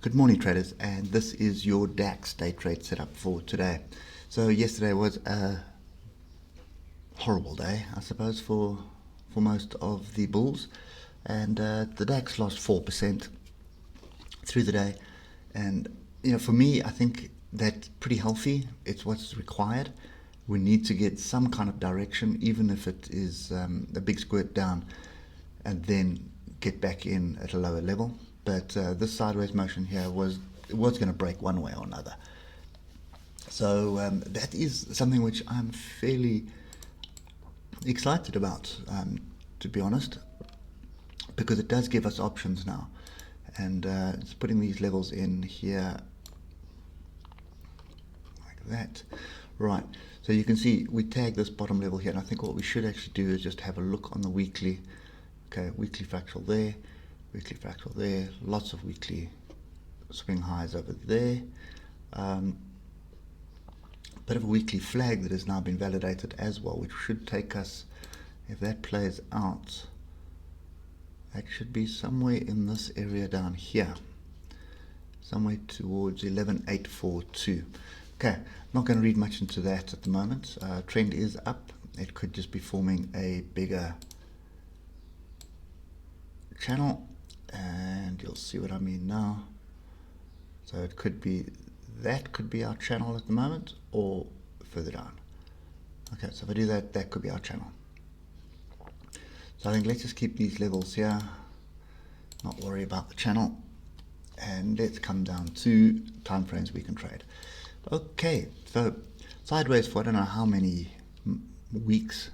Good morning, traders, and this is your DAX day trade setup for today. So yesterday was a horrible day, I suppose, for most of the bulls, and the DAX lost 4% through the day. And for me, I think that's pretty healthy. It's what's required. We need to get some kind of direction, even if it is a big squirt down, and then get back in at a lower level. But this sideways motion here was going to break one way or another. So that is something which I'm fairly excited about, to be honest, because it does give us options now. And it's putting these levels in here like that. Right, so you can see we tag this bottom level here, and I think what we should actually do is just have a look on the weekly. Okay, weekly fractal there. Weekly fractal there, lots of weekly swing highs over there. Bit of a weekly flag that has now been validated as well, which should take us, if that plays out, that should be somewhere in this area down here, somewhere towards 11,842. Okay, not going to read much into that at the moment. Trend is up. It could just be forming a bigger channel, and you'll see what I mean now. So it could be, that could be our channel at the moment, or further down. Okay, so if I do that, that could be our channel. So I think let's just keep these levels here, not worry about the channel, and let's come down to time frames we can trade. Okay, so sideways for I don't know how many weeks,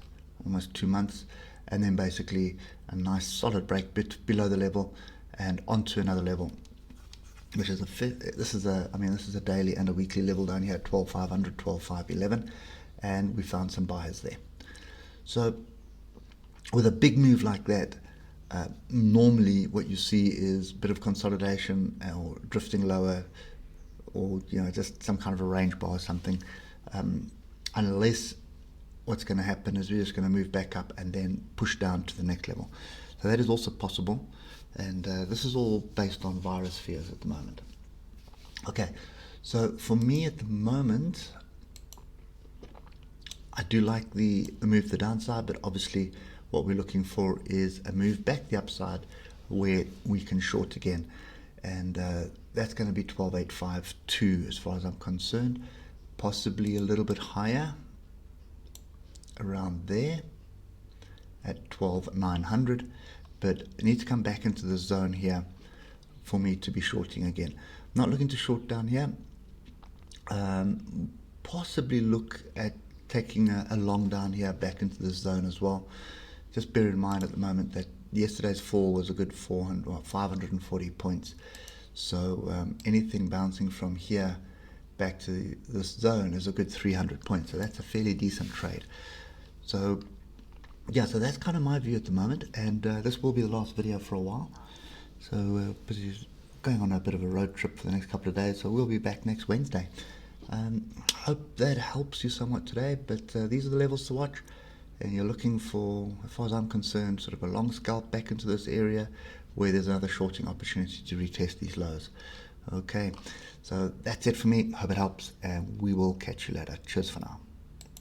almost 2 months, and then basically a nice solid break bit below the level and onto another level, which is this is a daily and a weekly level down here at 12,500, 12,511, and we found some buyers there. So with a big move like that, normally what you see is a bit of consolidation or drifting lower, or just some kind of a range bar or something, unless what's going to happen is we're just going to move back up and then push down to the next level. So that is also possible, and this is all based on virus fears at the moment. Okay, so for me at the moment, I do like the move to the downside, but obviously what we're looking for is a move back the upside where we can short again, and that's going to be 12,852 as far as I'm concerned, possibly a little bit higher, around there at 12,900, but it needs to come back into the zone here for me to be shorting again. Not looking to short down here. Possibly look at taking a long down here back into the zone as well. Just bear in mind at the moment that yesterday's fall was a good 540 points. So anything bouncing from here back to this zone is a good 300 points. So that's a fairly decent trade. So yeah, so that's kind of my view at the moment, and this will be the last video for a while. So going on a bit of a road trip for the next couple of days, so we'll be back next Wednesday. Hope that helps you somewhat today, but these are the levels to watch, and you're looking for, as far as I'm concerned, sort of a long scalp back into this area where there's another shorting opportunity to retest these lows. Okay, so that's it for me. Hope it helps, and we will catch you later. Cheers for now.